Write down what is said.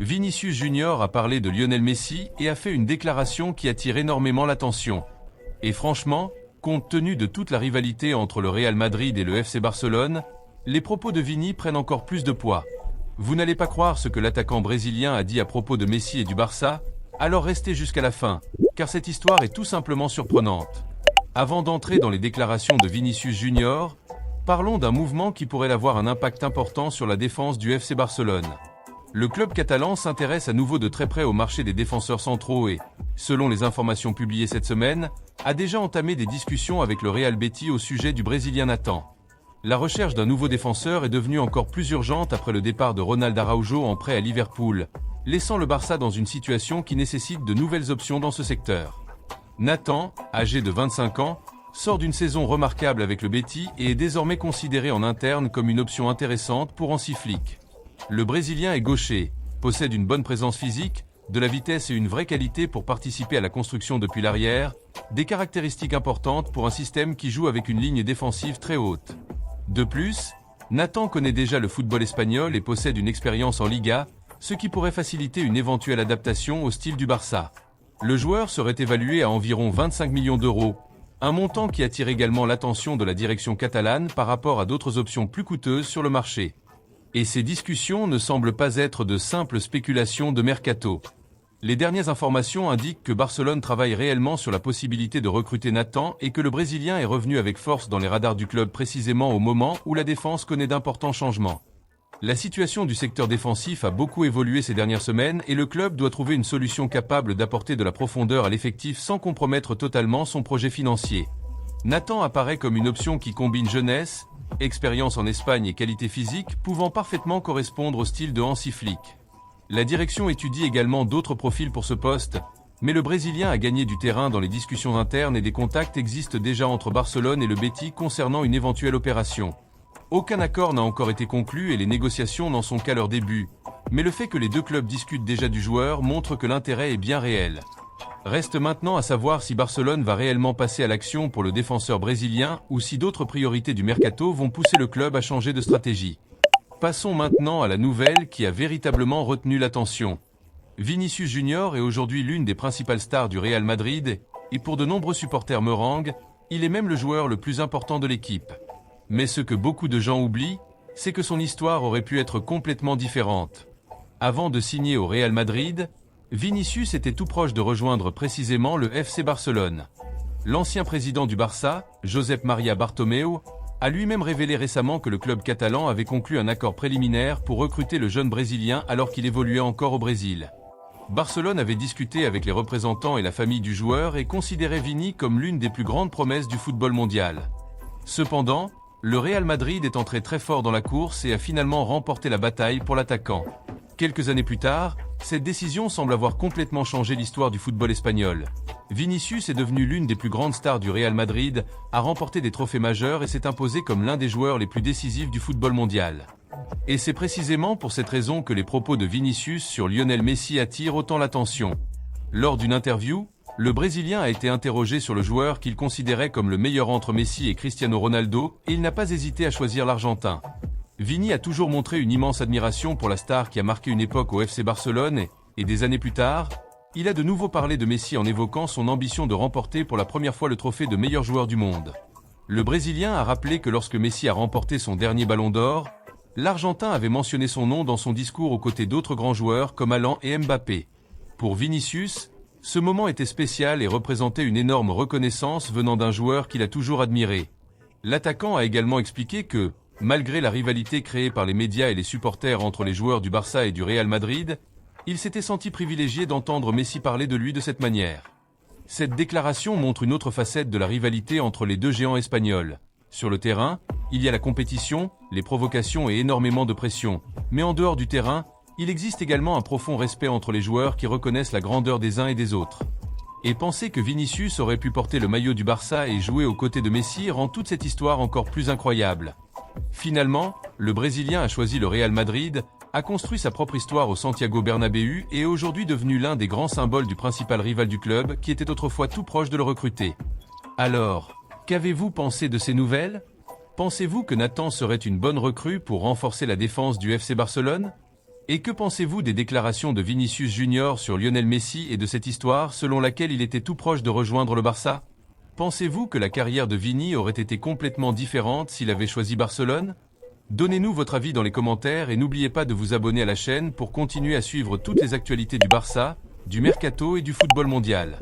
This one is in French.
Vinicius Junior a parlé de Lionel Messi et a fait une déclaration qui attire énormément l'attention. Et franchement, compte tenu de toute la rivalité entre le Real Madrid et le FC Barcelone, les propos de Vini prennent encore plus de poids. Vous n'allez pas croire ce que l'attaquant brésilien a dit à propos de Messi et du Barça, alors restez jusqu'à la fin, car cette histoire est tout simplement surprenante. Avant d'entrer dans les déclarations de Vinicius Junior, parlons d'un mouvement qui pourrait avoir un impact important sur la défense du FC Barcelone. Le club catalan s'intéresse à nouveau de très près au marché des défenseurs centraux et, selon les informations publiées cette semaine, a déjà entamé des discussions avec le Real Betis au sujet du Brésilien Nathan. La recherche d'un nouveau défenseur est devenue encore plus urgente après le départ de Ronald Araujo en prêt à Liverpool, laissant le Barça dans une situation qui nécessite de nouvelles options dans ce secteur. Nathan, âgé de 25 ans, sort d'une saison remarquable avec le Betis et est désormais considéré en interne comme une option intéressante pour Hansi Flick. Le Brésilien est gaucher, possède une bonne présence physique, de la vitesse et une vraie qualité pour participer à la construction depuis l'arrière, des caractéristiques importantes pour un système qui joue avec une ligne défensive très haute. De plus, Nathan connaît déjà le football espagnol et possède une expérience en Liga, ce qui pourrait faciliter une éventuelle adaptation au style du Barça. Le joueur serait évalué à environ 25 millions d'euros, un montant qui attire également l'attention de la direction catalane par rapport à d'autres options plus coûteuses sur le marché. Et ces discussions ne semblent pas être de simples spéculations de mercato. Les dernières informations indiquent que Barcelone travaille réellement sur la possibilité de recruter Nathan et que le Brésilien est revenu avec force dans les radars du club précisément au moment où la défense connaît d'importants changements. La situation du secteur défensif a beaucoup évolué ces dernières semaines et le club doit trouver une solution capable d'apporter de la profondeur à l'effectif sans compromettre totalement son projet financier. Nathan apparaît comme une option qui combine jeunesse, expérience en Espagne et qualité physique pouvant parfaitement correspondre au style de Hansi Flick. La direction étudie également d'autres profils pour ce poste, mais le Brésilien a gagné du terrain dans les discussions internes et des contacts existent déjà entre Barcelone et le Betis concernant une éventuelle opération. Aucun accord n'a encore été conclu et les négociations n'en sont qu'à leur début, mais le fait que les deux clubs discutent déjà du joueur montre que l'intérêt est bien réel. Reste maintenant à savoir si Barcelone va réellement passer à l'action pour le défenseur brésilien ou si d'autres priorités du mercato vont pousser le club à changer de stratégie. Passons maintenant à la nouvelle qui a véritablement retenu l'attention. Vinicius Junior est aujourd'hui l'une des principales stars du Real Madrid et pour de nombreux supporters meringues, il est même le joueur le plus important de l'équipe. Mais ce que beaucoup de gens oublient, c'est que son histoire aurait pu être complètement différente. Avant de signer au Real Madrid, Vinicius était tout proche de rejoindre précisément le FC Barcelone. L'ancien président du Barça, Josep Maria Bartomeu, a lui-même révélé récemment que le club catalan avait conclu un accord préliminaire pour recruter le jeune Brésilien alors qu'il évoluait encore au Brésil. Barcelone avait discuté avec les représentants et la famille du joueur et considérait Vini comme l'une des plus grandes promesses du football mondial. Cependant, le Real Madrid est entré très fort dans la course et a finalement remporté la bataille pour l'attaquant. Quelques années plus tard, cette décision semble avoir complètement changé l'histoire du football espagnol. Vinicius est devenu l'une des plus grandes stars du Real Madrid, a remporté des trophées majeurs et s'est imposé comme l'un des joueurs les plus décisifs du football mondial. Et c'est précisément pour cette raison que les propos de Vinicius sur Lionel Messi attirent autant l'attention. Lors d'une interview, le Brésilien a été interrogé sur le joueur qu'il considérait comme le meilleur entre Messi et Cristiano Ronaldo et il n'a pas hésité à choisir l'Argentin. Vini a toujours montré une immense admiration pour la star qui a marqué une époque au FC Barcelone et des années plus tard, il a de nouveau parlé de Messi en évoquant son ambition de remporter pour la première fois le trophée de meilleur joueur du monde. Le Brésilien a rappelé que lorsque Messi a remporté son dernier ballon d'or, l'Argentin avait mentionné son nom dans son discours aux côtés d'autres grands joueurs comme Haaland et Mbappé. Pour Vinicius, ce moment était spécial et représentait une énorme reconnaissance venant d'un joueur qu'il a toujours admiré. L'attaquant a également expliqué que, malgré la rivalité créée par les médias et les supporters entre les joueurs du Barça et du Real Madrid, il s'était senti privilégié d'entendre Messi parler de lui de cette manière. Cette déclaration montre une autre facette de la rivalité entre les deux géants espagnols. Sur le terrain, il y a la compétition, les provocations et énormément de pression, mais en dehors du terrain, il existe également un profond respect entre les joueurs qui reconnaissent la grandeur des uns et des autres. Et penser que Vinicius aurait pu porter le maillot du Barça et jouer aux côtés de Messi rend toute cette histoire encore plus incroyable. Finalement, le Brésilien a choisi le Real Madrid, a construit sa propre histoire au Santiago Bernabéu et est aujourd'hui devenu l'un des grands symboles du principal rival du club qui était autrefois tout proche de le recruter. Alors, qu'avez-vous pensé de ces nouvelles ? Pensez-vous que Nathan serait une bonne recrue pour renforcer la défense du FC Barcelone ? Et que pensez-vous des déclarations de Vinicius Junior sur Lionel Messi et de cette histoire selon laquelle il était tout proche de rejoindre le Barça? Pensez-vous que la carrière de Vini aurait été complètement différente s'il avait choisi Barcelone? Donnez-nous votre avis dans les commentaires et n'oubliez pas de vous abonner à la chaîne pour continuer à suivre toutes les actualités du Barça, du Mercato et du football mondial.